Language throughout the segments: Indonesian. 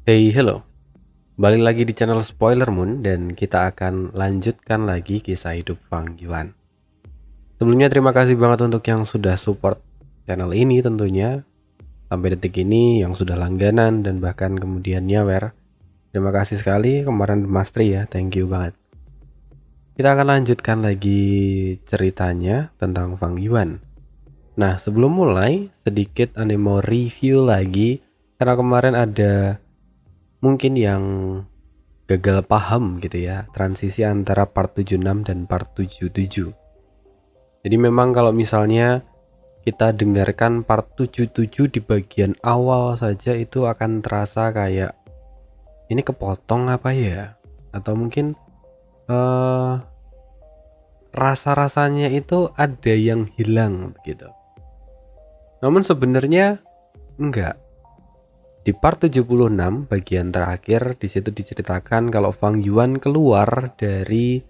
Hey, hello. Balik lagi di channel Spoiler Moon dan kita akan lanjutkan lagi kisah hidup Fang Yuan. Sebelumnya terima kasih banget untuk yang sudah support channel ini tentunya. Sampai detik ini yang sudah langganan dan bahkan kemudian nyawer. Terima kasih sekali kemarin Mas Tri ya, thank you banget. Kita akan lanjutkan lagi ceritanya tentang Fang Yuan. Nah, sebelum mulai sedikit mau review lagi karena kemarin ada mungkin yang gagal paham gitu ya, transisi antara part 76 dan part 77. Jadi memang kalau misalnya kita dengarkan part 77 di bagian awal saja itu akan terasa kayak ini kepotong apa ya, atau mungkin rasa-rasanya itu ada yang hilang begitu. Namun sebenarnya enggak. Di part 76 bagian terakhir di situ diceritakan kalau Fang Yuan keluar dari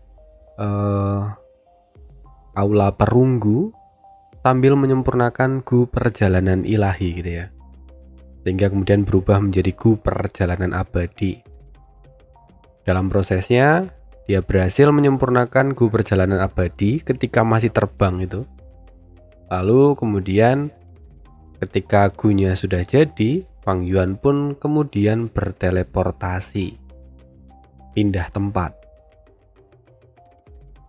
aula perunggu sambil menyempurnakan gu perjalanan ilahi gitu ya. Sehingga kemudian berubah menjadi gu perjalanan abadi. Dalam prosesnya dia berhasil menyempurnakan gu perjalanan abadi ketika masih terbang itu. Lalu kemudian ketika gunya sudah jadi, Fang Yuan pun kemudian berteleportasi, pindah tempat.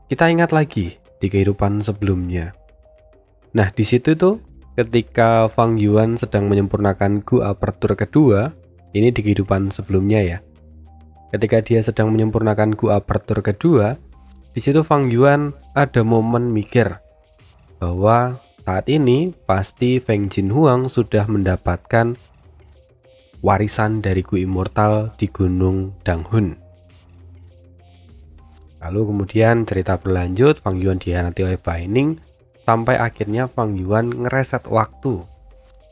Kita ingat lagi di kehidupan sebelumnya. Nah, di situ tuh ketika Fang Yuan sedang menyempurnakan gu aperture kedua, ini di kehidupan sebelumnya ya. Ketika dia sedang menyempurnakan gu aperture kedua, di situ Fang Yuan ada momen mikir bahwa saat ini pasti Feng Jinhuang sudah mendapatkan warisan dari gu immortal di Gunung Danghun. Lalu kemudian cerita berlanjut, Fang Yuan dihianati oleh Bai Ning sampai akhirnya Fang Yuan ngereset waktu.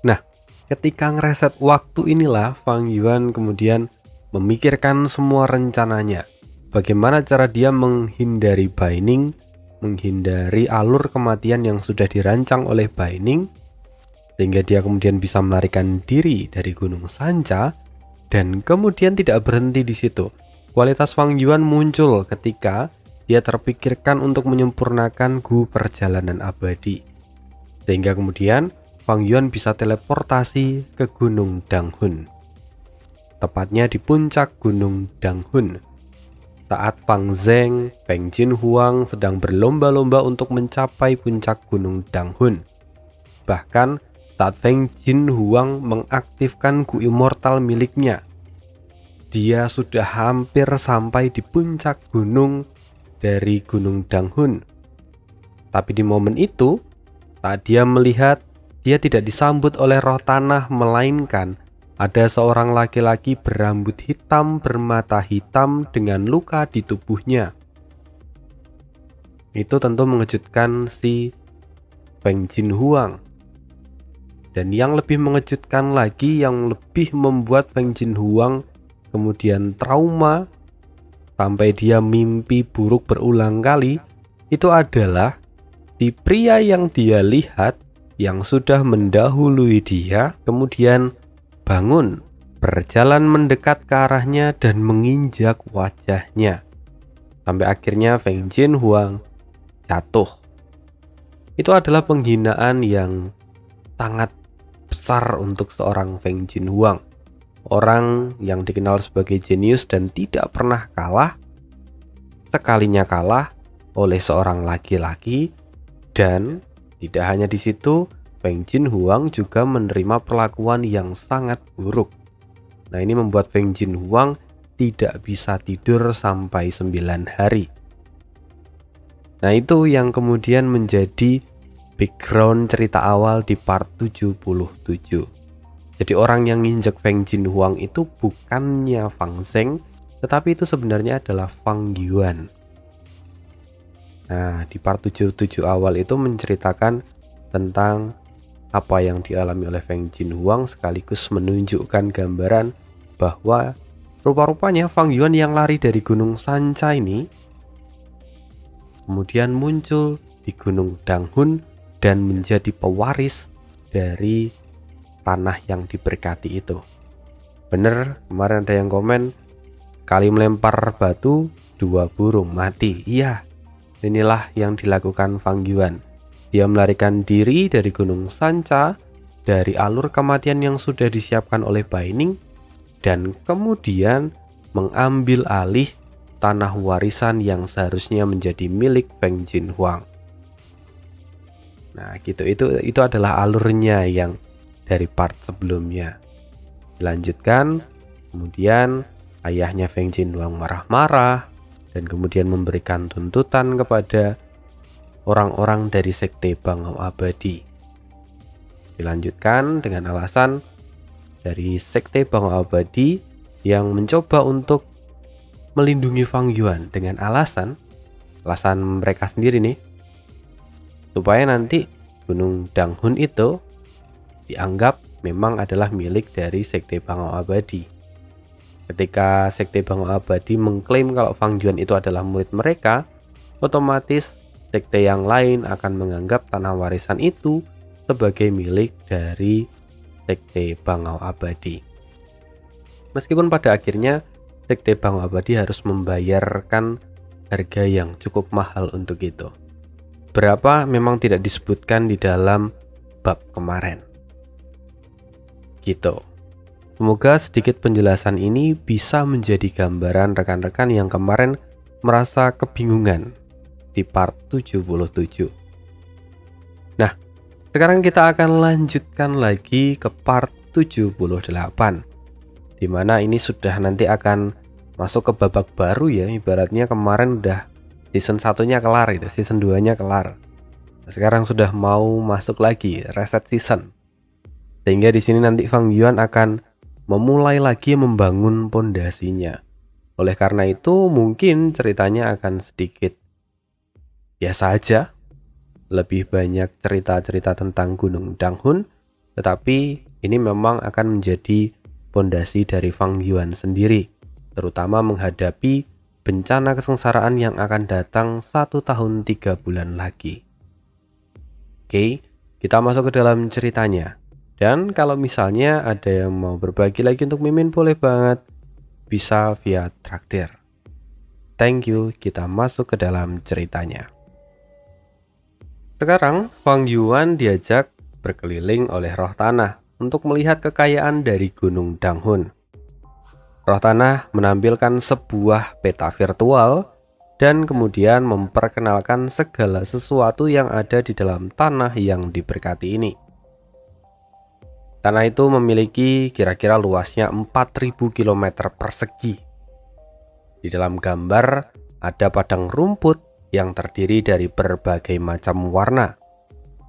Nah, ketika ngereset waktu inilah Fang Yuan kemudian memikirkan semua rencananya. Bagaimana cara dia menghindari Bai Ning, menghindari alur kematian yang sudah dirancang oleh Bai Ning, sehingga dia kemudian bisa melarikan diri dari Gunung Sanca. Dan kemudian tidak berhenti di situ. Kualitas Fang Yuan muncul ketika dia terpikirkan untuk menyempurnakan gu perjalanan abadi, sehingga kemudian Fang Yuan bisa teleportasi ke Gunung Danghun, tepatnya di puncak Gunung Danghun saat Fang Zheng, Feng Jinhuang sedang berlomba-lomba untuk mencapai puncak Gunung Danghun. Bahkan saat Feng Jinhuang mengaktifkan gu immortal miliknya, dia sudah hampir sampai di puncak gunung dari Gunung Danghun. Tapi di momen itu, saat dia melihat, dia tidak disambut oleh roh tanah, melainkan ada seorang laki-laki berambut hitam, bermata hitam dengan luka di tubuhnya. Itu tentu mengejutkan si Feng Jinhuang. Dan yang lebih mengejutkan lagi, yang lebih membuat Feng Jinhuang kemudian trauma sampai dia mimpi buruk berulang kali, itu adalah si pria yang dia lihat yang sudah mendahului dia kemudian bangun, berjalan mendekat ke arahnya dan menginjak wajahnya sampai akhirnya Feng Jinhuang jatuh. Itu adalah penghinaan yang sangat besar untuk seorang Feng Jinhuang, orang yang dikenal sebagai jenius dan tidak pernah kalah. Sekalinya kalah oleh seorang laki-laki, dan tidak hanya di situ, Feng Jinhuang juga menerima perlakuan yang sangat buruk. Nah, ini membuat Feng Jinhuang tidak bisa tidur sampai 9 hari. Nah, itu yang kemudian menjadi background cerita awal di part 77. Jadi orang yang nginjek Feng Jinhuang itu bukannya Fang Zheng, tetapi itu sebenarnya adalah Fang Yuan. Nah, di part 77 awal itu menceritakan tentang apa yang dialami oleh Feng Jinhuang, sekaligus menunjukkan gambaran bahwa rupa-rupanya Fang Yuan yang lari dari Gunung Sanca ini kemudian muncul di Gunung Danghun dan menjadi pewaris dari tanah yang diberkati itu. Bener, kemarin ada yang komen, kali melempar batu, 2 burung mati. Iya, inilah yang dilakukan Fang Yuan. Dia melarikan diri dari Gunung Sanca, dari alur kematian yang sudah disiapkan oleh Bai Ning, dan kemudian mengambil alih tanah warisan yang seharusnya menjadi milik Feng Jinhuang. Nah, gitu, itu adalah alurnya yang dari part sebelumnya. Dilanjutkan, kemudian ayahnya Feng Jinhuang marah-marah dan kemudian memberikan tuntutan kepada orang-orang dari sekte Bangau Abadi. Dilanjutkan dengan alasan dari sekte Bangau Abadi yang mencoba untuk melindungi Fang Yuan dengan alasan mereka sendiri nih, supaya nanti Gunung Danghun itu dianggap memang adalah milik dari sekte Bangau Abadi. Ketika sekte Bangau Abadi mengklaim kalau Fang Yuan itu adalah murid mereka, otomatis sekte yang lain akan menganggap tanah warisan itu sebagai milik dari sekte Bangau Abadi. Meskipun pada akhirnya sekte Bangau Abadi harus membayarkan harga yang cukup mahal untuk itu. Berapa memang tidak disebutkan di dalam bab kemarin. Gitu. Semoga sedikit penjelasan ini bisa menjadi gambaran rekan-rekan yang kemarin merasa kebingungan di part 77. Nah, sekarang kita akan lanjutkan lagi ke part 78, dimana ini sudah nanti akan masuk ke babak baru ya. Ibaratnya kemarin udah season 1-nya kelar itu, season 2-nya kelar. Nah, sekarang sudah mau masuk lagi reset season. Sehingga di sini nanti Fang Yuan akan memulai lagi membangun pondasinya. Oleh karena itu mungkin ceritanya akan sedikit biasa aja. Lebih banyak cerita-cerita tentang Gunung Danghun, tetapi ini memang akan menjadi pondasi dari Fang Yuan sendiri, terutama menghadapi bencana kesengsaraan yang akan datang 1 tahun 3 bulan lagi. Oke, kita masuk ke dalam ceritanya. Dan kalau misalnya ada yang mau berbagi lagi untuk Mimin, boleh banget, bisa via traktir. Thank you, kita masuk ke dalam ceritanya. Sekarang Fang Yuan diajak berkeliling oleh roh tanah untuk melihat kekayaan dari Gunung Danghun. Roh tanah menampilkan sebuah peta virtual dan kemudian memperkenalkan segala sesuatu yang ada di dalam tanah yang diberkati ini. Tanah itu memiliki kira-kira luasnya 4000 km persegi. Di dalam gambar ada padang rumput yang terdiri dari berbagai macam warna,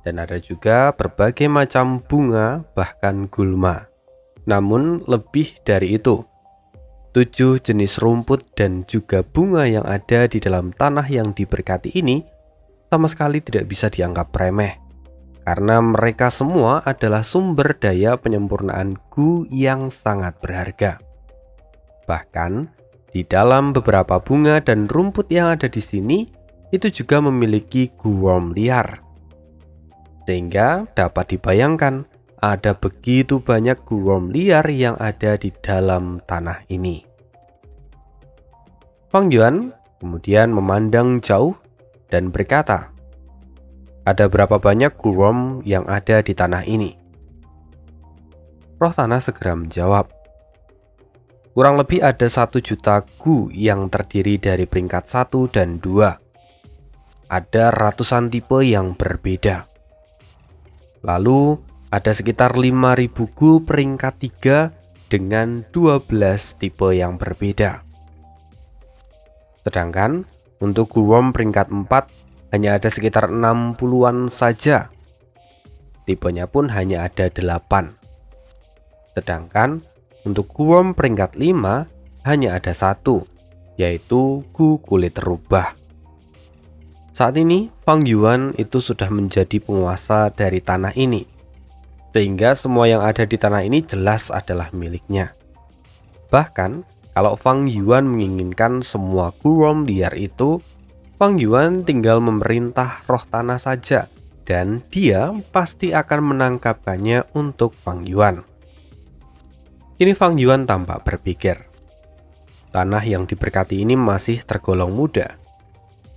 dan ada juga berbagai macam bunga, bahkan gulma. Namun lebih dari itu, 7 jenis rumput dan juga bunga yang ada di dalam tanah yang diberkati ini sama sekali tidak bisa dianggap remeh, karena mereka semua adalah sumber daya penyempurnaan Gu yang sangat berharga. Bahkan di dalam beberapa bunga dan rumput yang ada di sini itu juga memiliki Gu worm liar, sehingga dapat dibayangkan ada begitu banyak Gu worm liar yang ada di dalam tanah ini. Fang Yuan kemudian memandang jauh dan berkata, "Ada berapa banyak Gu worm yang ada di tanah ini?" Roh tanah segera menjawab, "Kurang lebih ada 1 juta Gu yang terdiri dari peringkat 1 dan 2. Ada ratusan tipe yang berbeda. Lalu ada sekitar 5000 Gu peringkat 3 dengan 12 tipe yang berbeda. Sedangkan untuk Gu worm peringkat 4 hanya ada sekitar 60-an saja. Tipenya pun hanya ada 8. Sedangkan untuk Gu worm peringkat 5 hanya ada 1, yaitu Gu kulit rubah." Saat ini Fang Yuan itu sudah menjadi penguasa dari tanah ini, sehingga semua yang ada di tanah ini jelas adalah miliknya. Bahkan kalau Fang Yuan menginginkan semua Gu worm liar itu, Fang Yuan tinggal memerintah roh tanah saja, dan dia pasti akan menangkapkannya untuk Fang Yuan. Kini Fang Yuan tampak berpikir, tanah yang diberkati ini masih tergolong muda.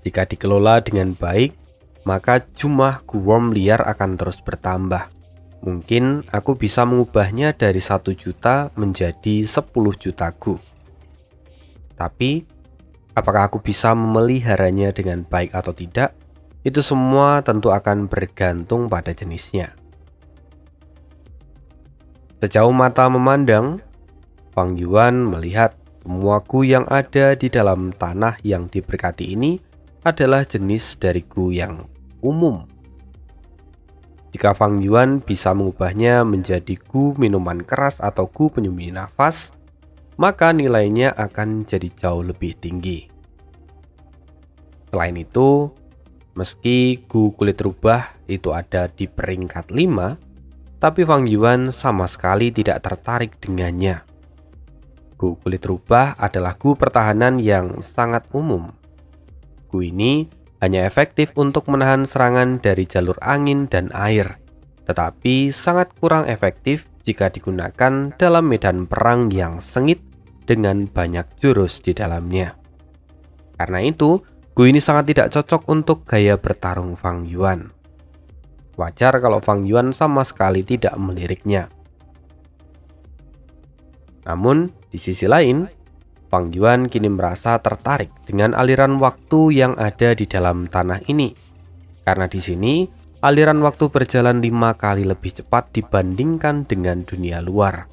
Jika dikelola dengan baik, maka jumlah guworm liar akan terus bertambah. Mungkin aku bisa mengubahnya dari 1 juta menjadi 10 juta gu. Tapi, apakah aku bisa memeliharanya dengan baik atau tidak? Itu semua tentu akan bergantung pada jenisnya. Sejauh mata memandang, Fang Yuan melihat semua gu yang ada di dalam tanah yang diberkati ini adalah jenis dari gu yang umum. Jika Fang Yuan bisa mengubahnya menjadi gu minuman keras atau gu penyembunyi nafas, maka nilainya akan jadi jauh lebih tinggi. Selain itu, meski gu kulit rubah itu ada di peringkat 5, tapi Fang Yuan sama sekali tidak tertarik dengannya. Gu kulit rubah adalah gu pertahanan yang sangat umum. Gu ini hanya efektif untuk menahan serangan dari jalur angin dan air, tetapi sangat kurang efektif jika digunakan dalam medan perang yang sengit dengan banyak jurus di dalamnya. Karena itu, gu ini sangat tidak cocok untuk gaya bertarung Fang Yuan. Wajar kalau Fang Yuan sama sekali tidak meliriknya. Namun, di sisi lain, Fang Yuan kini merasa tertarik dengan aliran waktu yang ada di dalam tanah ini. Karena di sini, aliran waktu berjalan 5 kali lebih cepat dibandingkan dengan dunia luar.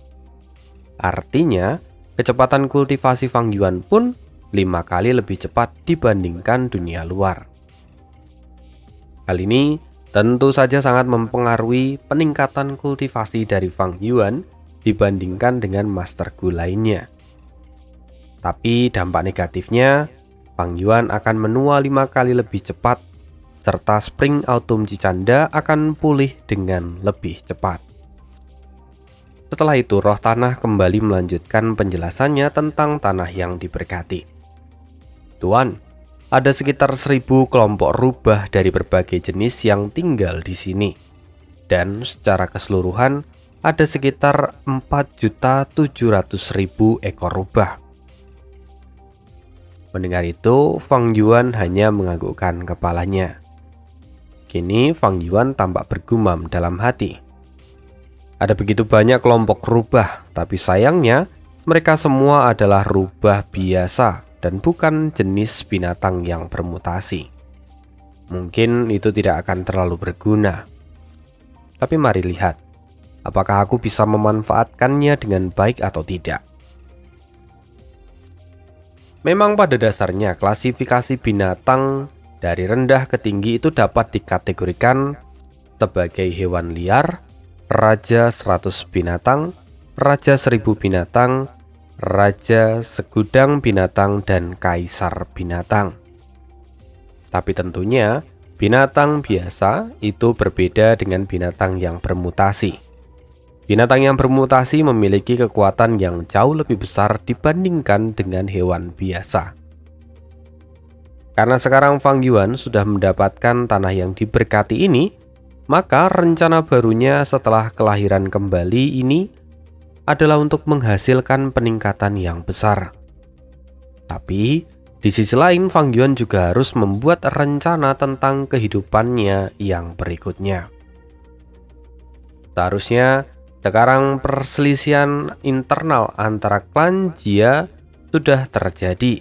Artinya, kecepatan kultivasi Fang Yuan pun 5 kali lebih cepat dibandingkan dunia luar. Hal ini tentu saja sangat mempengaruhi peningkatan kultivasi dari Fang Yuan dibandingkan dengan Master Gu lainnya. Tapi dampak negatifnya, Fang Yuan akan menua 5 kali lebih cepat, serta Spring Autumn Cicanda akan pulih dengan lebih cepat. Setelah itu, roh tanah kembali melanjutkan penjelasannya tentang tanah yang diberkati. Tuan, ada sekitar 1000 kelompok rubah dari berbagai jenis yang tinggal di sini. Dan secara keseluruhan, ada sekitar 4.700.000 ekor rubah. Mendengar itu, Fang Yuan hanya menganggukkan kepalanya. Kini Fang Yuan tampak bergumam dalam hati. Ada begitu banyak kelompok rubah, tapi sayangnya mereka semua adalah rubah biasa dan bukan jenis binatang yang bermutasi. Mungkin itu tidak akan terlalu berguna. Tapi mari lihat, apakah aku bisa memanfaatkannya dengan baik atau tidak. Memang pada dasarnya klasifikasi binatang dari rendah ke tinggi itu dapat dikategorikan sebagai hewan liar, raja 100 binatang, raja 1000 binatang, raja segudang binatang, dan kaisar binatang. Tapi tentunya binatang biasa itu berbeda dengan binatang yang bermutasi. Binatang yang bermutasi memiliki kekuatan yang jauh lebih besar dibandingkan dengan hewan biasa. Karena sekarang Fang Yuan sudah mendapatkan tanah yang diberkati ini, maka rencana barunya setelah kelahiran kembali ini adalah untuk menghasilkan peningkatan yang besar. Tapi, di sisi lain Fang Yuan juga harus membuat rencana tentang kehidupannya yang berikutnya. Seharusnya, sekarang perselisihan internal antara klan Jia sudah terjadi,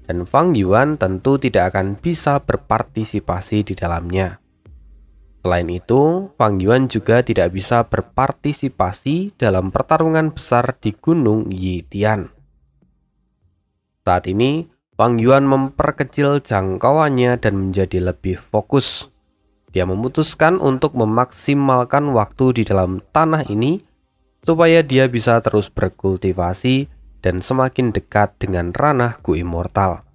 dan Fang Yuan tentu tidak akan bisa berpartisipasi di dalamnya. Selain itu, Fang Yuan juga tidak bisa berpartisipasi dalam pertarungan besar di Gunung Yitian. Saat ini, Fang Yuan memperkecil jangkauannya dan menjadi lebih fokus. Dia memutuskan untuk memaksimalkan waktu di dalam tanah ini supaya dia bisa terus berkultivasi dan semakin dekat dengan ranah Gu Immortal.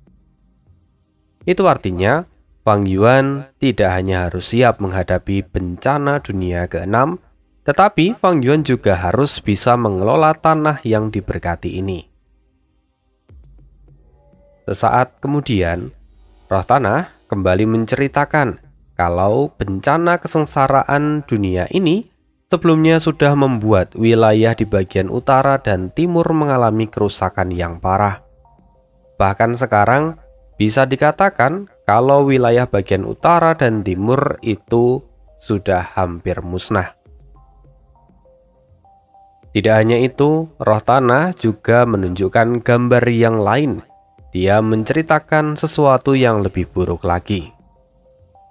Itu artinya Fang Yuan tidak hanya harus siap menghadapi bencana dunia ke-6, tetapi Fang Yuan juga harus bisa mengelola tanah yang diberkati ini. Sesaat kemudian, roh tanah kembali menceritakan kalau bencana kesengsaraan dunia ini sebelumnya sudah membuat wilayah di bagian utara dan timur mengalami kerusakan yang parah. Bahkan sekarang bisa dikatakan kalau wilayah bagian utara dan timur itu sudah hampir musnah. Tidak hanya itu, roh tanah juga menunjukkan gambar yang lain. Dia menceritakan sesuatu yang lebih buruk lagi.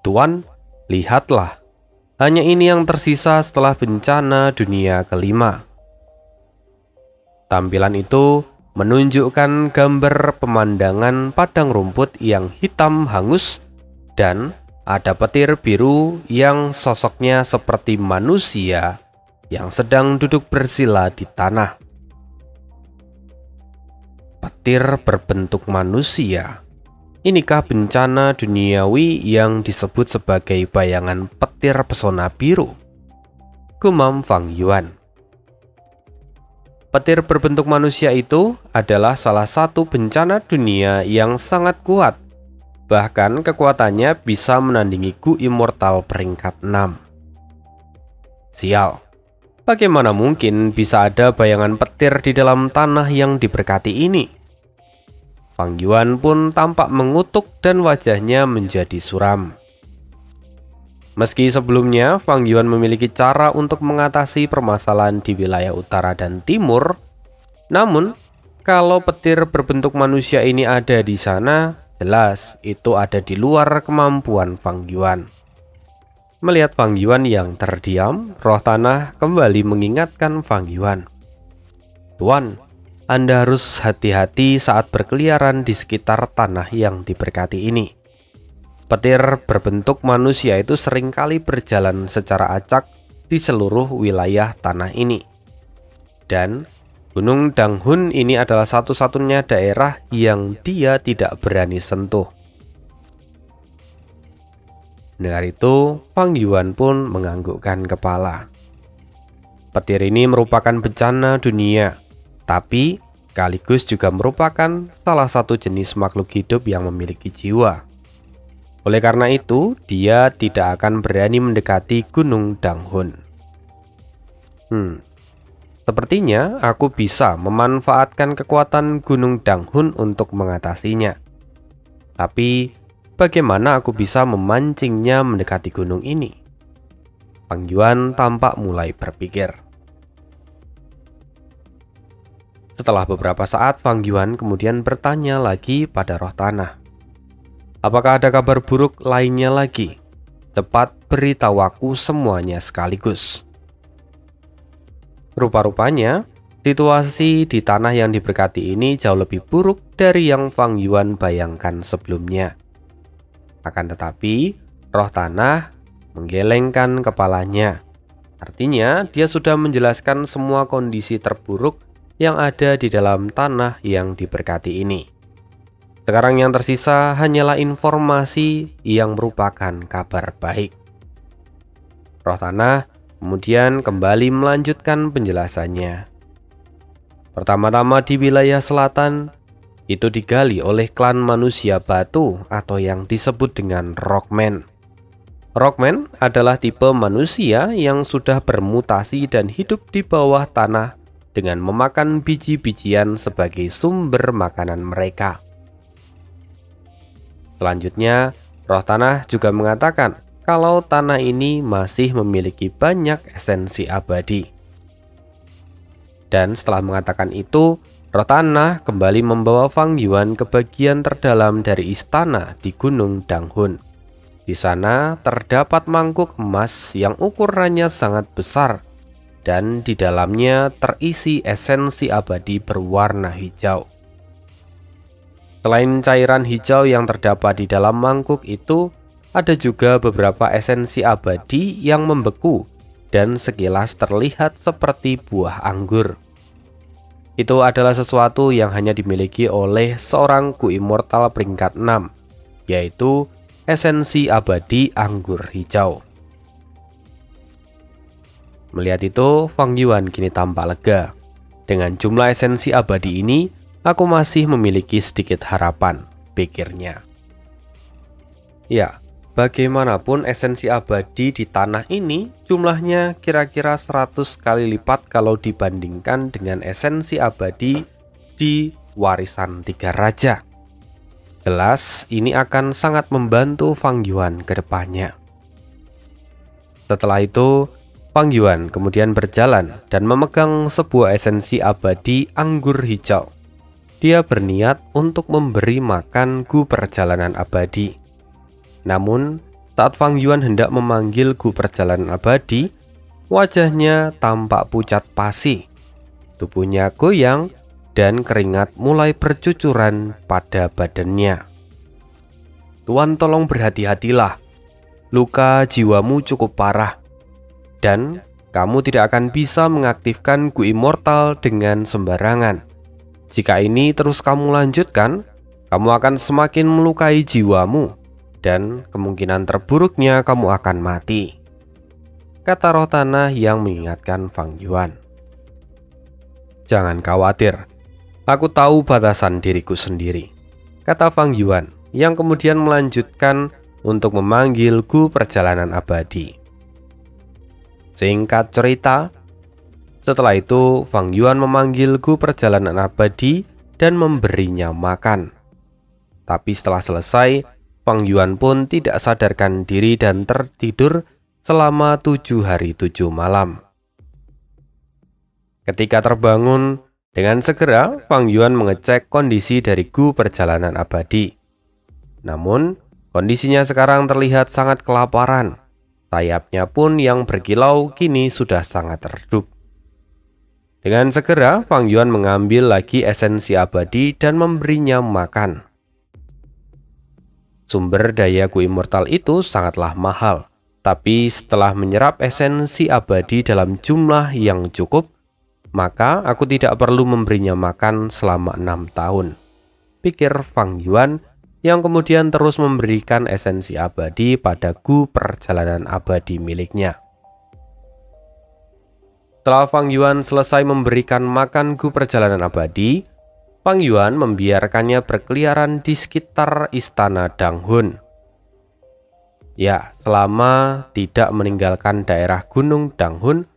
Tuan, lihatlah, hanya ini yang tersisa setelah bencana dunia kelima. Tampilan itu menunjukkan gambar pemandangan padang rumput yang hitam hangus dan ada petir biru yang sosoknya seperti manusia yang sedang duduk bersila di tanah. Petir berbentuk manusia. Inikah bencana duniawi yang disebut sebagai bayangan petir pesona biru? Gumam Fang Yuan. Petir berbentuk manusia itu adalah salah satu bencana dunia yang sangat kuat. Bahkan kekuatannya bisa menandingi Gu Immortal peringkat 6. Sial. Bagaimana mungkin bisa ada bayangan petir di dalam tanah yang diberkati ini? Fang Yuan pun tampak mengutuk dan wajahnya menjadi suram. Meski sebelumnya Fang Yuan memiliki cara untuk mengatasi permasalahan di wilayah utara dan timur, namun kalau petir berbentuk manusia ini ada di sana, jelas itu ada di luar kemampuan Fang Yuan. Melihat Fang Yuan yang terdiam, roh tanah kembali mengingatkan Fang Yuan. Tuan, Anda harus hati-hati saat berkeliaran di sekitar tanah yang diberkati ini. Petir berbentuk manusia itu seringkali berjalan secara acak di seluruh wilayah tanah ini. Dan Gunung Danghun ini adalah satu-satunya daerah yang dia tidak berani sentuh. Dengar itu, Fang Yuan pun menganggukkan kepala. Petir ini merupakan bencana dunia, tapi sekaligus juga merupakan salah satu jenis makhluk hidup yang memiliki jiwa. Oleh karena itu, dia tidak akan berani mendekati Gunung Danghun. Sepertinya aku bisa memanfaatkan kekuatan Gunung Danghun untuk mengatasinya. Tapi bagaimana aku bisa memancingnya mendekati gunung ini? Fang Yuan tampak mulai berpikir. Setelah beberapa saat, Fang Yuan kemudian bertanya lagi pada roh tanah. Apakah ada kabar buruk lainnya lagi? Cepat beritahu aku semuanya sekaligus. Rupa-rupanya, situasi di tanah yang diberkati ini jauh lebih buruk dari yang Fang Yuan bayangkan sebelumnya. Akan tetapi, roh tanah menggelengkan kepalanya. Artinya, dia sudah menjelaskan semua kondisi terburuk yang ada di dalam tanah yang diberkati ini. Sekarang yang tersisa hanyalah informasi yang merupakan kabar baik. Roh tanah kemudian kembali melanjutkan penjelasannya. Pertama-tama di wilayah selatan, itu digali oleh klan manusia batu atau yang disebut dengan Rockman. Rockman adalah tipe manusia yang sudah bermutasi dan hidup di bawah tanah dengan memakan biji-bijian sebagai sumber makanan mereka. Selanjutnya, roh tanah juga mengatakan kalau tanah ini masih memiliki banyak esensi abadi. Dan setelah mengatakan itu, roh tanah kembali membawa Fang Yuan ke bagian terdalam dari istana di Gunung Danghun. Di sana terdapat mangkuk emas yang ukurannya sangat besar dan di dalamnya terisi esensi abadi berwarna hijau. Selain cairan hijau yang terdapat di dalam mangkuk itu, ada juga beberapa esensi abadi yang membeku dan sekilas terlihat seperti buah anggur. Itu adalah sesuatu yang hanya dimiliki oleh seorang Gu Immortal peringkat 6, yaitu esensi abadi anggur hijau. Melihat itu, Fang Yuan kini tampak lega. Dengan jumlah esensi abadi ini, aku masih memiliki sedikit harapan, pikirnya. Ya, Bagaimanapun esensi abadi di tanah ini jumlahnya kira-kira 100 kali lipat kalau dibandingkan dengan esensi abadi di warisan 3 raja. Jelas ini akan sangat membantu Fang Yuan ke depannya. Setelah itu, Fang Yuan kemudian berjalan dan memegang sebuah esensi abadi anggur hijau. Dia berniat untuk memberi makan Gu perjalanan abadi. Namun, saat Fang Yuan hendak memanggil Gu perjalanan abadi, wajahnya tampak pucat pasi. Tubuhnya goyang dan keringat mulai bercucuran pada badannya. "Tuan, tolong berhati-hatilah. Luka jiwamu cukup parah. Dan kamu tidak akan bisa mengaktifkan Gu Immortal dengan sembarangan. Jika ini terus kamu lanjutkan, kamu akan semakin melukai jiwamu. Dan kemungkinan terburuknya kamu akan mati," kata roh tanah yang mengingatkan Fang Yuan. "Jangan khawatir, aku tahu batasan diriku sendiri," kata Fang Yuan yang kemudian melanjutkan untuk memanggil Gu perjalanan abadi. Singkat cerita, setelah itu Fang Yuan memanggil Gu perjalanan abadi dan memberinya makan. Tapi setelah selesai, Fang Yuan pun tidak sadarkan diri dan tertidur selama 7 hari 7 malam. Ketika terbangun, dengan segera Fang Yuan mengecek kondisi dari Gu perjalanan abadi. Namun, kondisinya sekarang terlihat sangat kelaparan. Sayapnya pun yang berkilau kini sudah sangat redup. Dengan segera, Fang Yuan mengambil lagi esensi abadi dan memberinya makan. Sumber daya Gu Immortal itu sangatlah mahal, tapi setelah menyerap esensi abadi dalam jumlah yang cukup, maka aku tidak perlu memberinya makan selama 6 tahun, pikir Fang Yuan yang kemudian terus memberikan esensi abadi pada Gu perjalanan abadi miliknya. Setelah Fang Yuan selesai memberikan makan Gu perjalanan abadi, Fang Yuan membiarkannya berkeliaran di sekitar istana Danghun. Ya, selama tidak meninggalkan daerah Gunung Danghun,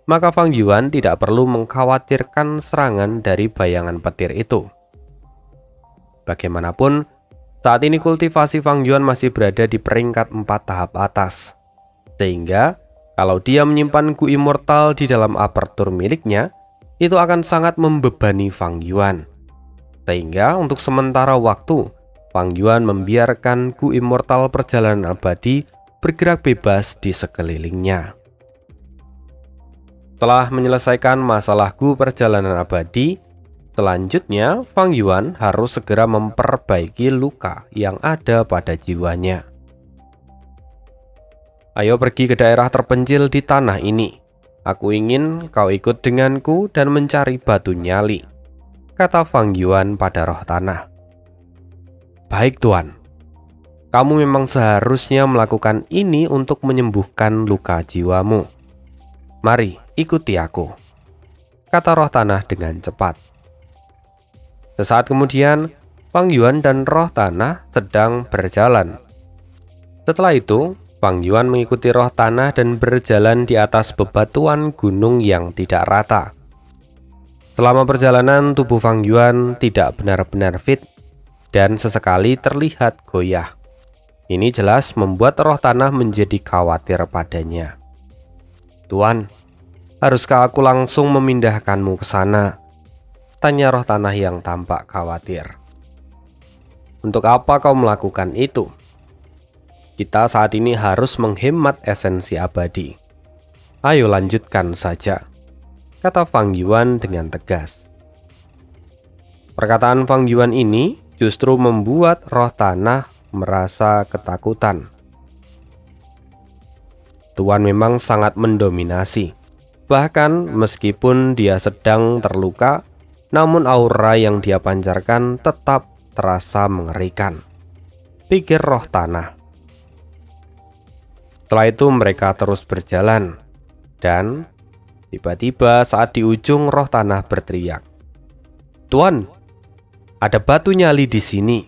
maka Fang Yuan tidak perlu mengkhawatirkan serangan dari bayangan petir itu. Bagaimanapun, saat ini kultivasi Fang Yuan masih berada di peringkat 4 tahap atas. Sehingga, kalau dia menyimpan Gu Immortal di dalam apertur miliknya, itu akan sangat membebani Fang Yuan. Sehingga untuk sementara waktu, Fang Yuan membiarkan Gu Immortal perjalanan abadi bergerak bebas di sekelilingnya. Setelah menyelesaikan masalah Gu perjalanan abadi, selanjutnya Fang Yuan harus segera memperbaiki luka yang ada pada jiwanya. "Ayo pergi ke daerah terpencil di tanah ini. Aku ingin kau ikut denganku dan mencari batu nyali," kata Fang Yuan pada roh tanah. "Baik Tuan, kamu memang seharusnya melakukan ini untuk menyembuhkan luka jiwamu. Mari ikuti aku," kata roh tanah dengan cepat. Sesaat kemudian, Fang Yuan dan roh tanah sedang berjalan. Setelah itu, Fang Yuan mengikuti roh tanah dan berjalan di atas bebatuan gunung yang tidak rata. Selama perjalanan, tubuh Fang Yuan tidak benar-benar fit dan sesekali terlihat goyah. Ini jelas membuat roh tanah menjadi khawatir padanya. "Tuan, haruskah aku langsung memindahkanmu ke sana?" tanya roh tanah yang tampak khawatir. "Untuk apa kau melakukan itu? Kita saat ini harus menghemat esensi abadi. Ayo lanjutkan saja," kata Fang Yuan dengan tegas. Perkataan Fang Yuan ini justru membuat roh tanah merasa ketakutan. Tuan memang sangat mendominasi. Bahkan meskipun dia sedang terluka, namun aura yang dia pancarkan tetap terasa mengerikan, pikir roh tanah. Setelah itu mereka terus berjalan, dan tiba-tiba saat di ujung roh tanah berteriak, "Tuan, ada batu nyali di sini."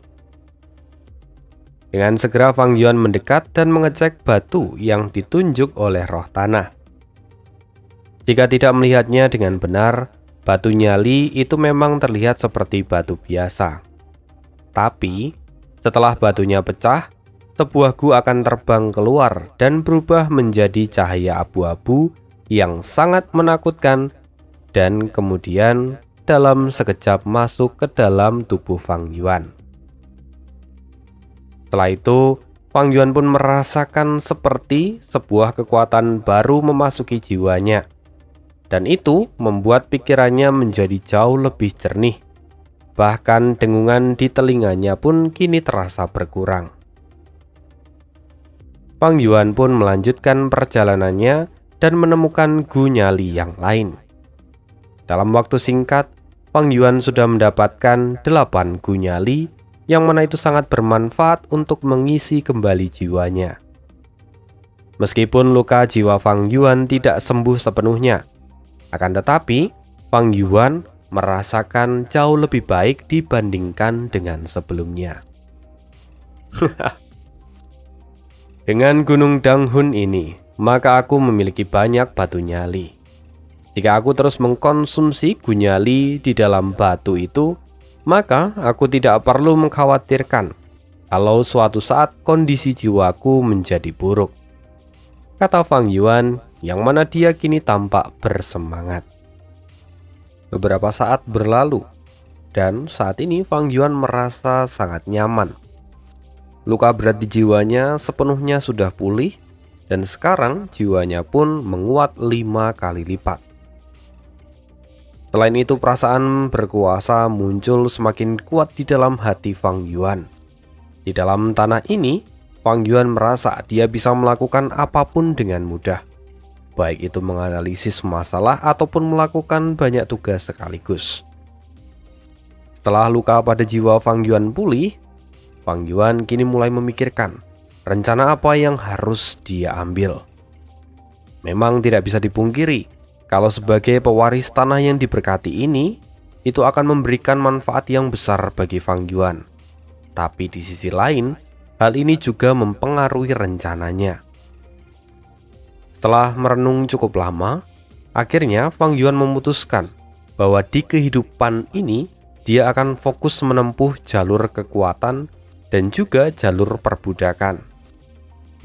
Dengan segera Fang Yuan mendekat dan mengecek batu yang ditunjuk oleh roh tanah. Jika tidak melihatnya dengan benar, batu nyali itu memang terlihat seperti batu biasa. Tapi, setelah batunya pecah, sebuah gua akan terbang keluar dan berubah menjadi cahaya abu-abu yang sangat menakutkan dan kemudian dalam sekejap masuk ke dalam tubuh Fang Yuan. Setelah itu, Fang Yuan pun merasakan seperti sebuah kekuatan baru memasuki jiwanya. Dan itu membuat pikirannya menjadi jauh lebih jernih. Bahkan dengungan di telinganya pun kini terasa berkurang. Fang Yuan pun melanjutkan perjalanannya dan menemukan gu nyali yang lain. Dalam waktu singkat, Fang Yuan sudah mendapatkan 8 gu nyali, yang mana itu sangat bermanfaat untuk mengisi kembali jiwanya. Meskipun luka jiwa Fang Yuan tidak sembuh sepenuhnya, akan tetapi Fang Yuan merasakan jauh lebih baik dibandingkan dengan sebelumnya. Dengan Gunung Danghun ini, maka aku memiliki banyak batu nyali. Jika aku terus mengkonsumsi gu nyali di dalam batu itu, maka aku tidak perlu mengkhawatirkan kalau suatu saat kondisi jiwaku menjadi buruk, kata Fang Yuan, yang mana dia kini tampak bersemangat. Beberapa saat berlalu, dan saat ini Fang Yuan merasa sangat nyaman. Luka berat di jiwanya sepenuhnya sudah pulih, dan sekarang jiwanya pun menguat 5 kali lipat. Selain itu, perasaan berkuasa muncul semakin kuat di dalam hati Fang Yuan. Di dalam tanah ini, Fang Yuan merasa dia bisa melakukan apapun dengan mudah, baik itu menganalisis masalah ataupun melakukan banyak tugas sekaligus. Setelah luka pada jiwa Fang Yuan pulih, Fang Yuan kini mulai memikirkan rencana apa yang harus dia ambil. Memang tidak bisa dipungkiri kalau sebagai pewaris tanah yang diberkati ini, itu akan memberikan manfaat yang besar bagi Fang Yuan. Tapi di sisi lain, hal ini juga mempengaruhi rencananya. Setelah merenung cukup lama, akhirnya Fang Yuan memutuskan bahwa di kehidupan ini, dia akan fokus menempuh jalur kekuatan dan juga jalur perbudakan.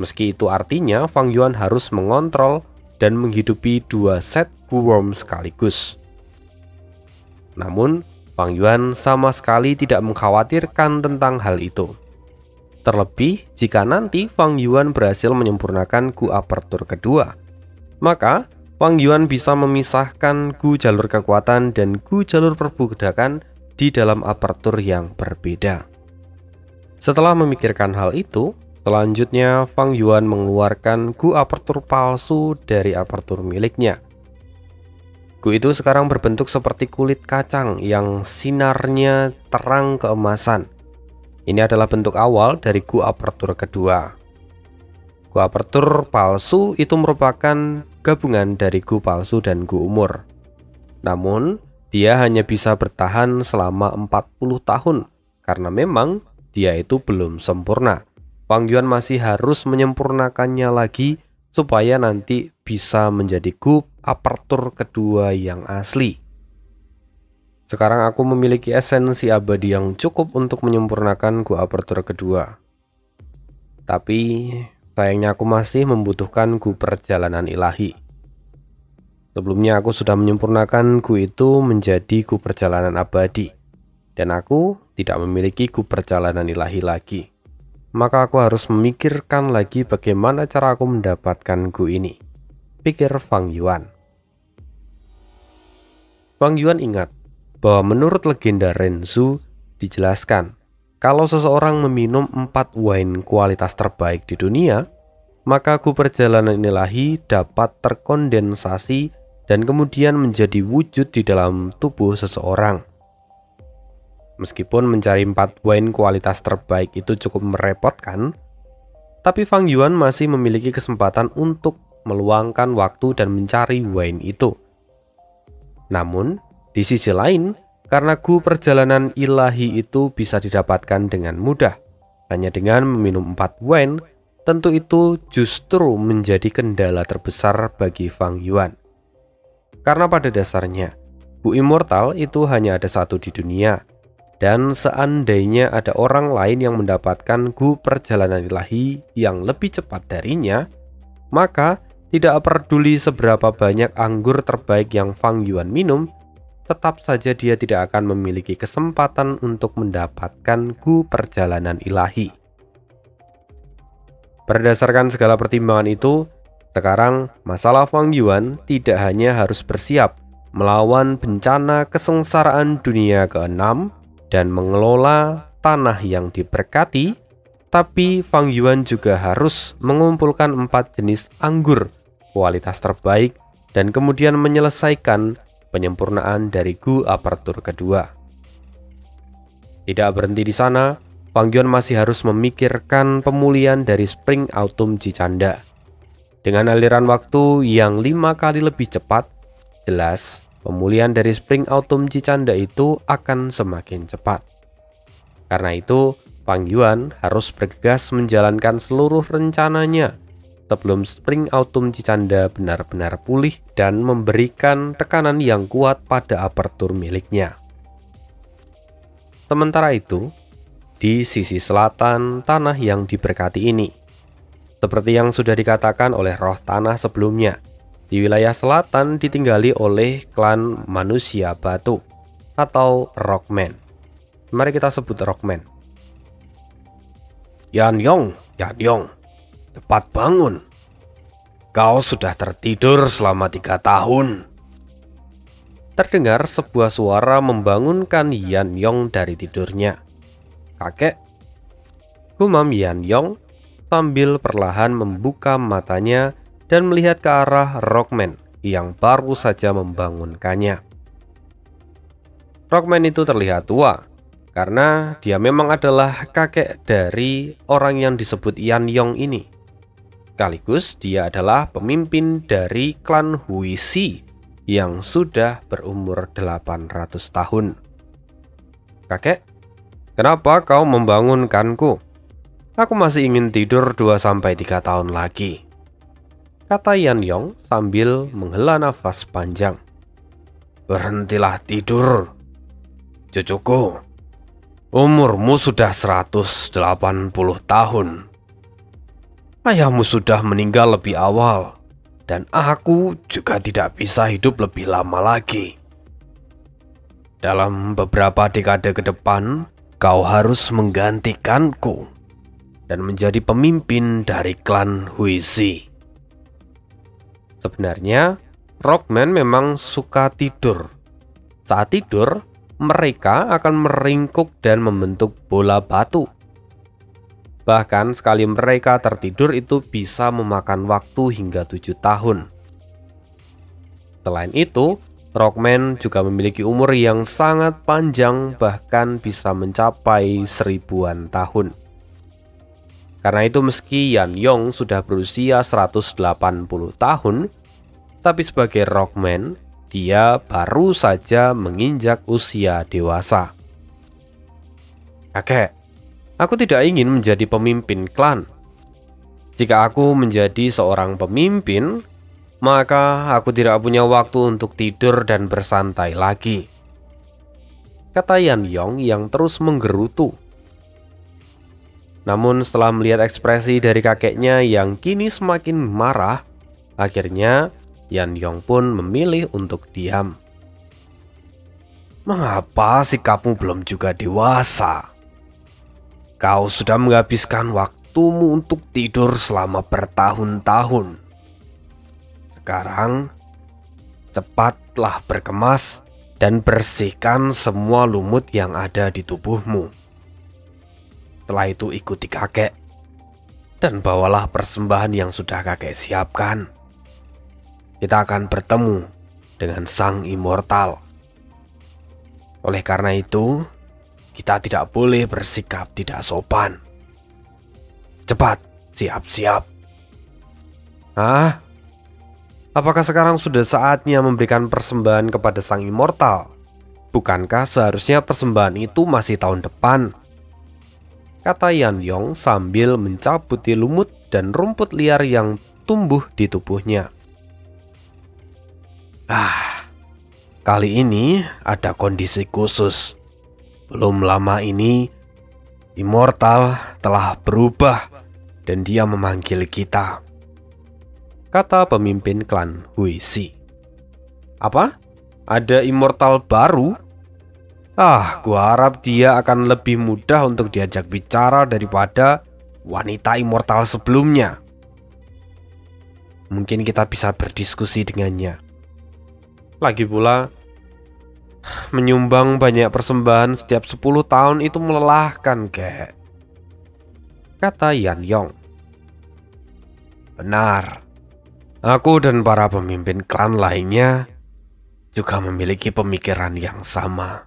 Meski itu artinya Fang Yuan harus mengontrol dan menghidupi 2 set gu worm sekaligus. Namun, Fang Yuan sama sekali tidak mengkhawatirkan tentang hal itu. Terlebih, jika nanti Fang Yuan berhasil menyempurnakan gu apertur kedua, maka Fang Yuan bisa memisahkan gu jalur kekuatan dan gu jalur perbudakan di dalam apertur yang berbeda. Setelah memikirkan hal itu, selanjutnya Fang Yuan mengeluarkan gu apertur palsu dari apertur miliknya. Gu itu sekarang berbentuk seperti kulit kacang yang sinarnya terang keemasan. Ini adalah bentuk awal dari gu apertur kedua. Gu apertur palsu itu merupakan gabungan dari gu palsu dan gu umur. Namun, dia hanya bisa bertahan selama 40 tahun karena memang dia itu belum sempurna. Fang Yuan masih harus menyempurnakannya lagi supaya nanti bisa menjadi gu apertur kedua yang asli. Sekarang aku memiliki esensi abadi yang cukup untuk menyempurnakan gu apertur kedua. Tapi sayangnya aku masih membutuhkan gu perjalanan ilahi. Sebelumnya aku sudah menyempurnakan gu itu menjadi gu perjalanan abadi, dan aku tidak memiliki gu perjalanan ilahi lagi. Maka aku harus memikirkan lagi bagaimana cara aku mendapatkan gu ini, pikir Fang Yuan. Fang Yuan ingat bahwa menurut legenda Renzu dijelaskan kalau seseorang meminum 4 wine kualitas terbaik di dunia, maka gu perjalanan ilahi dapat terkondensasi dan kemudian menjadi wujud di dalam tubuh seseorang. Meskipun mencari 4 wine kualitas terbaik itu cukup merepotkan, tapi Fang Yuan masih memiliki kesempatan untuk meluangkan waktu dan mencari wine itu. Namun, di sisi lain, karena gu perjalanan ilahi itu bisa didapatkan dengan mudah, Hanya dengan meminum 4 wine, tentu itu justru menjadi kendala terbesar bagi Fang Yuan. Karena pada dasarnya, Gu Immortal itu hanya ada satu di dunia, dan seandainya ada orang lain yang mendapatkan Gu Perjalanan Ilahi yang lebih cepat darinya, maka tidak peduli seberapa banyak anggur terbaik yang Fang Yuan minum, tetap saja dia tidak akan memiliki kesempatan untuk mendapatkan Gu Perjalanan Ilahi. Berdasarkan segala pertimbangan itu, sekarang masalah Fang Yuan tidak hanya harus bersiap melawan bencana kesengsaraan dunia ke-6 dan mengelola tanah yang diberkati, tapi Fang Yuan juga harus mengumpulkan 4 jenis anggur kualitas terbaik dan kemudian menyelesaikan penyempurnaan dari Gu Aperture kedua. Tidak berhenti di sana, Fang Yuan masih harus memikirkan pemulihan dari Spring Autumn Jicanda. Dengan aliran waktu yang 5 kali lebih cepat, jelas pemulihan dari Spring Autumn Jicanda itu akan semakin cepat. Karena itu, Fang Yuan harus bergegas menjalankan seluruh rencananya sebelum Spring Autumn Jicanda benar-benar pulih dan memberikan tekanan yang kuat pada apertur miliknya. Sementara itu, di sisi selatan tanah yang diberkati ini, seperti yang sudah dikatakan oleh roh tanah sebelumnya, di wilayah selatan ditinggali oleh klan manusia batu atau Rockman. Mari kita sebut Rockman. Yan Yong, cepat bangun. Kau sudah tertidur selama 3 tahun. Terdengar sebuah suara membangunkan Yan Yong dari tidurnya. Kakek, gumam Yan Yong sambil perlahan membuka matanya dan melihat ke arah Rockman yang baru saja membangunkannya. Rockman itu terlihat tua, karena dia memang adalah kakek dari orang yang disebut Yan Yong ini. Sekaligus dia adalah pemimpin dari klan Huisi yang sudah berumur 800 tahun. Kakek, kenapa kau membangunkanku? Aku masih ingin tidur 2-3 tahun lagi, kata Yan Yong sambil menghela nafas panjang. Berhentilah tidur, cucuku. Umurmu sudah 180 tahun. Ayahmu sudah meninggal lebih awal, dan aku juga tidak bisa hidup lebih lama lagi. Dalam beberapa dekade ke depan, kau harus menggantikanku dan menjadi pemimpin dari klan Huisi. Sebenarnya, Rockman memang suka tidur. Saat tidur, mereka akan meringkuk dan membentuk bola batu. Bahkan sekali mereka tertidur itu bisa memakan waktu hingga 7 tahun. Selain itu, Rockman juga memiliki umur yang sangat panjang, bahkan bisa mencapai 1000-an tahun. Karena itu meski Yan Yong sudah berusia 180 tahun, tapi sebagai Rockman, dia baru saja menginjak usia dewasa. Kakek, aku tidak ingin menjadi pemimpin klan. Jika aku menjadi seorang pemimpin, maka aku tidak punya waktu untuk tidur dan bersantai lagi, kata Yan Yong yang terus menggerutu. Namun setelah melihat ekspresi dari kakeknya yang kini semakin marah, akhirnya Yan Yong pun memilih untuk diam. Mengapa sikapmu belum juga dewasa? Kau sudah menghabiskan waktumu untuk tidur selama bertahun-tahun. Sekarang, cepatlah berkemas dan bersihkan semua lumut yang ada di tubuhmu. Setelah itu ikuti kakek dan bawalah persembahan yang sudah kakek siapkan. Kita akan bertemu dengan Sang Immortal. Oleh karena itu, kita tidak boleh bersikap tidak sopan. Cepat, siap-siap. Apakah sekarang sudah saatnya memberikan persembahan kepada Sang Immortal? Bukankah seharusnya persembahan itu masih tahun depan? kata Yan Yong sambil mencabuti lumut dan rumput liar yang tumbuh di tubuhnya. Kali ini ada kondisi khusus. Belum lama ini, Immortal telah berubah dan dia memanggil kita, kata pemimpin klan Huisi. Apa? Ada Immortal baru? Gua harap dia akan lebih mudah untuk diajak bicara daripada wanita Immortal sebelumnya. Mungkin kita bisa berdiskusi dengannya. Lagi pula, menyumbang banyak persembahan setiap 10 tahun itu melelahkan, kek, kata Yan Yong. Benar. Aku dan para pemimpin klan lainnya juga memiliki pemikiran yang sama.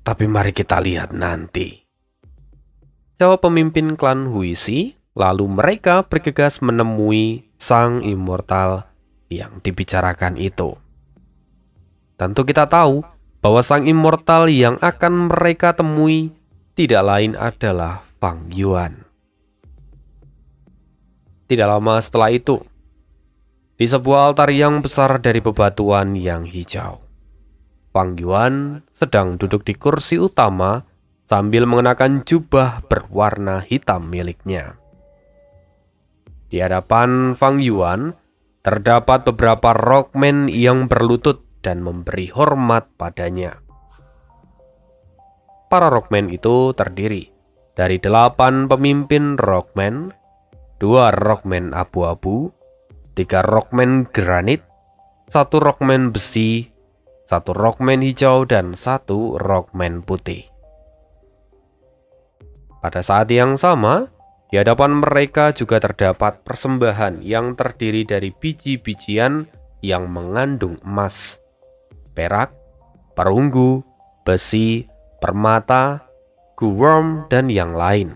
Tapi mari kita lihat nanti, jawab pemimpin klan Huisi. Lalu mereka bergegas menemui sang Immortal yang dibicarakan itu. Tentu kita tahu bahwa sang Immortal yang akan mereka temui tidak lain adalah Fang Yuan. Tidak lama setelah itu, di sebuah altar yang besar dari bebatuan yang hijau, Fang Yuan sedang duduk di kursi utama sambil mengenakan jubah berwarna hitam miliknya. Di hadapan Fang Yuan terdapat beberapa rockman yang berlutut dan memberi hormat padanya. Para rockman itu terdiri dari 8 pemimpin rockman, 2 rockman abu-abu, 3 rockman granit, 1 rockman besi, 1 rockman hijau, dan 1 rockman putih. Pada saat yang sama, di hadapan mereka juga terdapat persembahan yang terdiri dari biji-bijian yang mengandung emas, perak, perunggu, besi, permata, guworm, dan yang lain.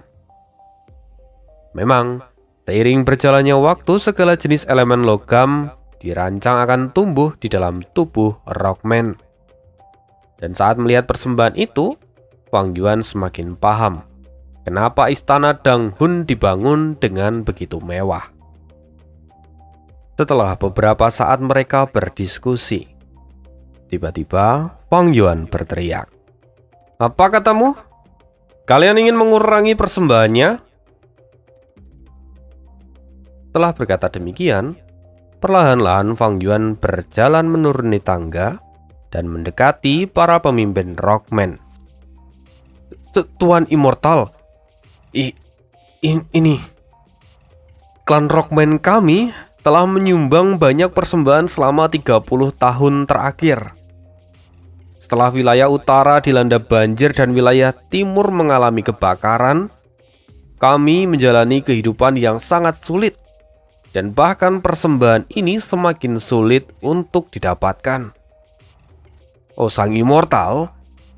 Memang, seiring berjalannya waktu, segala jenis elemen logam dirancang akan tumbuh di dalam tubuh rockman. Dan saat melihat persembahan itu, Fang Yuan semakin paham kenapa istana Dang Hun dibangun dengan begitu mewah. Setelah beberapa saat mereka berdiskusi, tiba-tiba Fang Yuan berteriak, "Apa katamu? Kalian ingin mengurangi persembahannya?" Setelah berkata demikian, perlahan-lahan Fang Yuan berjalan menuruni tangga dan mendekati para pemimpin rockman. "Tuan Immortal, ini klan rockman kami telah menyumbang banyak persembahan selama 30 tahun terakhir. Setelah wilayah utara dilanda banjir dan wilayah timur mengalami kebakaran, kami menjalani kehidupan yang sangat sulit. Dan bahkan persembahan ini semakin sulit untuk didapatkan. Oh Sang Immortal,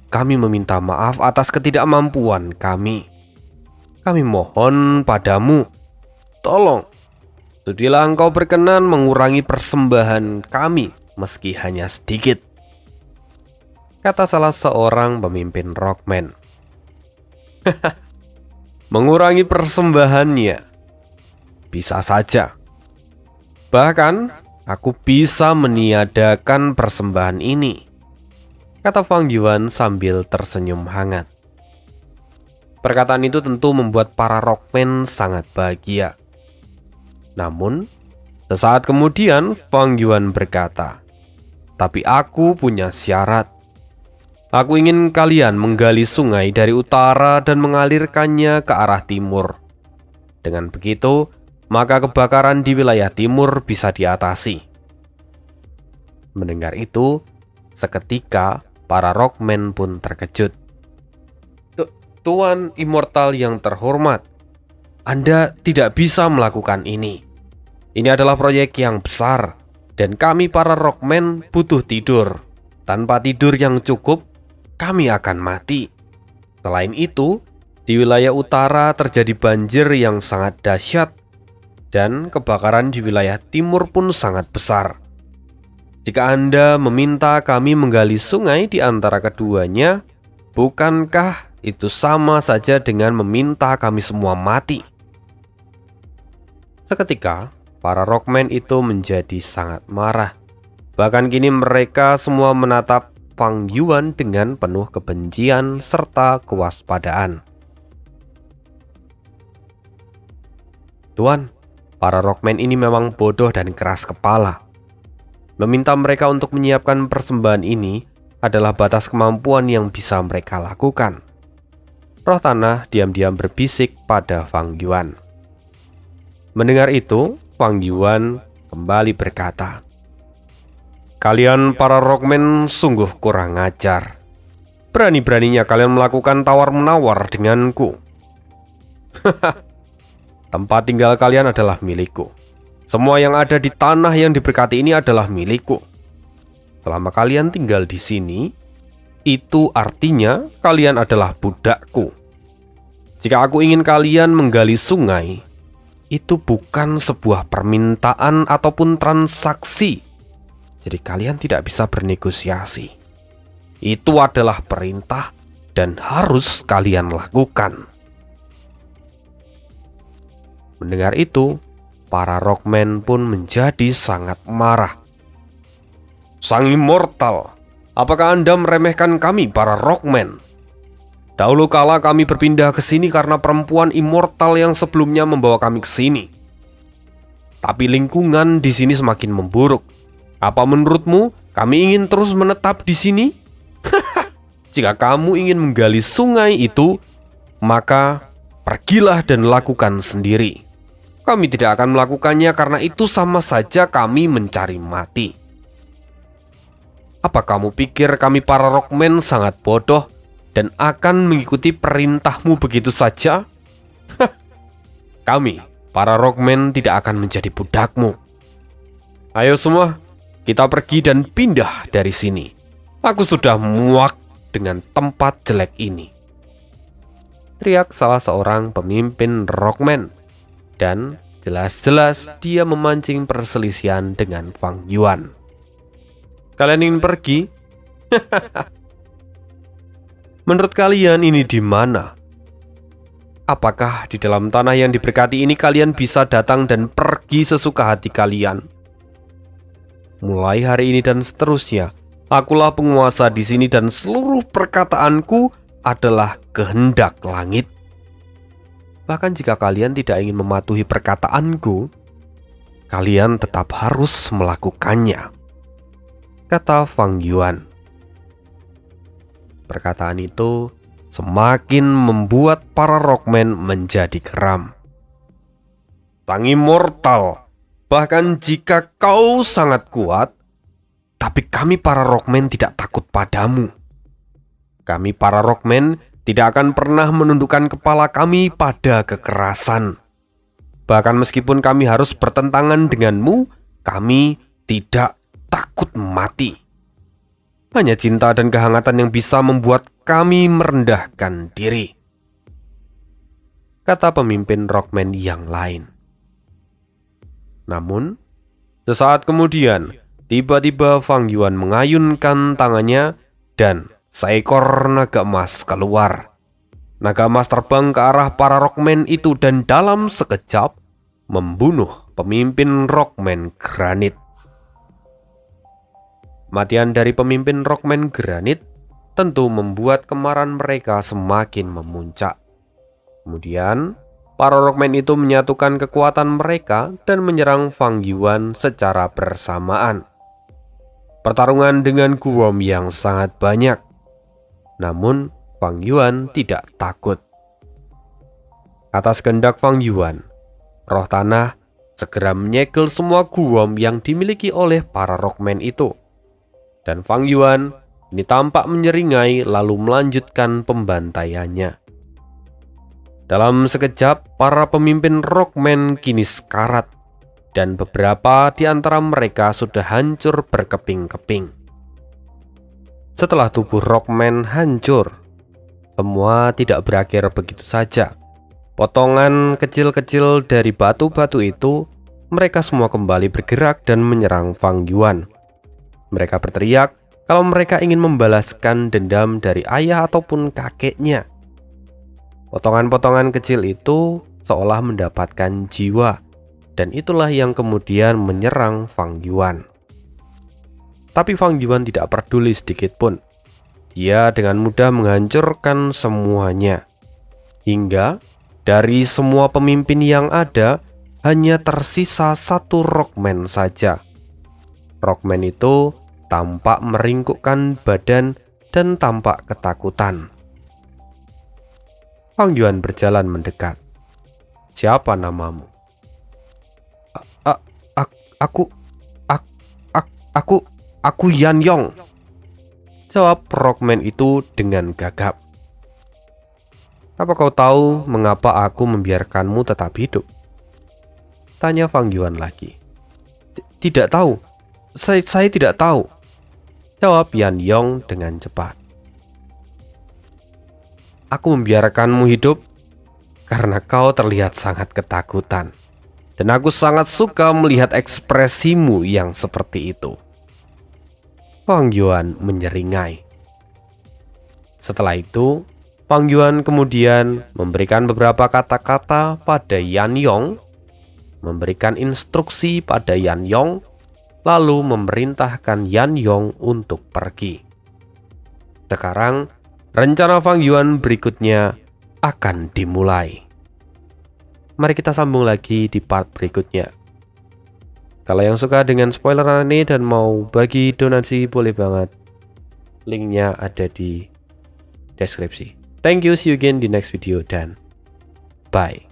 kami meminta maaf atas ketidakmampuan kami. Kami mohon padamu, tolong, sudilah engkau berkenan mengurangi persembahan kami meski hanya sedikit," kata salah seorang pemimpin rockman. Mengurangi persembahannya? Bisa saja. Bahkan, aku bisa meniadakan persembahan ini, kata Fang Yuan sambil tersenyum hangat. Perkataan itu tentu membuat para rockman sangat bahagia. Namun, sesaat kemudian Fang Yuan berkata, "Tapi aku punya syarat. Aku ingin kalian menggali sungai dari utara dan mengalirkannya ke arah timur. Dengan begitu, maka kebakaran di wilayah timur bisa diatasi." Mendengar itu, seketika para rockman pun terkejut. "Tuan Immortal yang terhormat, Anda tidak bisa melakukan ini. Ini adalah proyek yang besar, dan kami para rockman butuh tidur. Tanpa tidur yang cukup, kami akan mati. Selain itu, di wilayah utara terjadi banjir yang sangat dahsyat, dan kebakaran di wilayah timur pun sangat besar. Jika Anda meminta kami menggali sungai di antara keduanya, bukankah itu sama saja dengan meminta kami semua mati. Seketika, para Rockman itu menjadi sangat marah. Bahkan kini mereka semua menatap Fang Yuan dengan penuh kebencian serta kewaspadaan. Tuan, para Rockman ini memang bodoh dan keras kepala. Meminta mereka untuk menyiapkan persembahan ini adalah batas kemampuan yang bisa mereka lakukan. Roh tanah diam-diam berbisik pada Fang Yuan. Mendengar itu, Fang Yuan kembali berkata, "Kalian para Rockman sungguh kurang ajar. Berani-beraninya kalian melakukan tawar-menawar denganku. Tempat tinggal kalian adalah milikku. Semua yang ada di tanah yang diberkati ini adalah milikku. Selama kalian tinggal di sini, itu artinya kalian adalah budakku. Jika aku ingin kalian menggali sungai, itu bukan sebuah permintaan ataupun transaksi. Jadi kalian tidak bisa bernegosiasi. Itu adalah perintah dan harus kalian lakukan." Mendengar itu, para Rockman pun menjadi sangat marah. "Sang Immortal, apakah Anda meremehkan kami para Rockman? Dahulu kala kami berpindah ke sini karena perempuan immortal yang sebelumnya membawa kami ke sini. Tapi lingkungan di sini semakin memburuk. Apa menurutmu kami ingin terus menetap di sini? Jika kamu ingin menggali sungai itu, maka pergilah dan lakukan sendiri. Kami tidak akan melakukannya karena itu sama saja kami mencari mati. Apa kamu pikir kami para Rockman sangat bodoh dan akan mengikuti perintahmu begitu saja? Kami, para Rockman, tidak akan menjadi budakmu. Ayo semua, kita pergi dan pindah dari sini. Aku sudah muak dengan tempat jelek ini," teriak salah seorang pemimpin Rockman. Dan jelas-jelas dia memancing perselisihan dengan Fang Yuan. "Kalian ingin pergi? Menurut kalian ini di mana? Apakah di dalam tanah yang diberkati ini kalian bisa datang dan pergi sesuka hati kalian? Mulai hari ini dan seterusnya, akulah penguasa di sini dan seluruh perkataanku adalah kehendak langit. Bahkan jika kalian tidak ingin mematuhi perkataanku, kalian tetap harus melakukannya," kata Fang Yuan. Perkataan itu semakin membuat para Rockman menjadi geram. "Sang Immortal, bahkan jika kau sangat kuat, tapi kami para Rockman tidak takut padamu. Kami para Rockman tidak akan pernah menundukkan kepala kami pada kekerasan. Bahkan meskipun kami harus bertentangan denganmu, kami tidak takut mati. Hanya cinta dan kehangatan yang bisa membuat kami merendahkan diri," kata pemimpin Rockman yang lain. Namun, sesaat kemudian, tiba-tiba Fang Yuan mengayunkan tangannya dan seekor naga emas keluar. Naga emas terbang ke arah para Rockman itu dan dalam sekejap membunuh pemimpin Rockman Granit. Kematian dari pemimpin Rockman Granit tentu membuat kemarahan mereka semakin memuncak. Kemudian, para Rockman itu menyatukan kekuatan mereka dan menyerang Fang Yuan secara bersamaan. Pertarungan dengan guom yang sangat banyak. Namun, Fang Yuan tidak takut. Atas kehendak Fang Yuan, roh tanah segera menyegel semua guom yang dimiliki oleh para Rockman itu. Dan Fang Yuan ini tampak menyeringai lalu melanjutkan pembantaiannya. Dalam sekejap, para pemimpin Rockman kini sekarat, dan beberapa di antara mereka sudah hancur berkeping-keping. Setelah tubuh Rockman hancur, semua tidak berakhir begitu saja. Potongan kecil-kecil dari batu-batu itu, mereka semua kembali bergerak dan menyerang Fang Yuan. Mereka berteriak kalau mereka ingin membalaskan dendam dari ayah ataupun kakeknya. Potongan-potongan kecil itu seolah mendapatkan jiwa, dan itulah yang kemudian menyerang Fang Yuan. Tapi Fang Yuan tidak peduli sedikit pun. Dia dengan mudah menghancurkan semuanya. Hingga dari semua pemimpin yang ada, hanya tersisa satu Rockman saja. Rockman itu tampak meringkukkan badan dan tampak ketakutan. Fang Yuan berjalan mendekat. "Siapa namamu?" Aku Yan Yong," jawab Rockman itu dengan gagap. "Apa kau tahu mengapa aku membiarkanmu tetap hidup?" tanya Fang Yuan lagi. Tidak tahu. Saya tidak tahu," jawab Yan Yong dengan cepat. "Aku membiarkanmu hidup karena kau terlihat sangat ketakutan. Dan aku sangat suka melihat ekspresimu yang seperti itu." Fang Yuan menyeringai. Setelah itu, Fang Yuan kemudian memberikan beberapa kata-kata pada Yan Yong, memberikan instruksi pada Yan Yong, lalu memerintahkan Yan Yong untuk pergi. Sekarang, rencana Fang Yuan berikutnya akan dimulai. Mari kita sambung lagi di part berikutnya. Kalau yang suka dengan spoiler ini dan mau bagi donasi, boleh banget. Linknya ada di deskripsi. Thank you, see you again di next video, dan bye.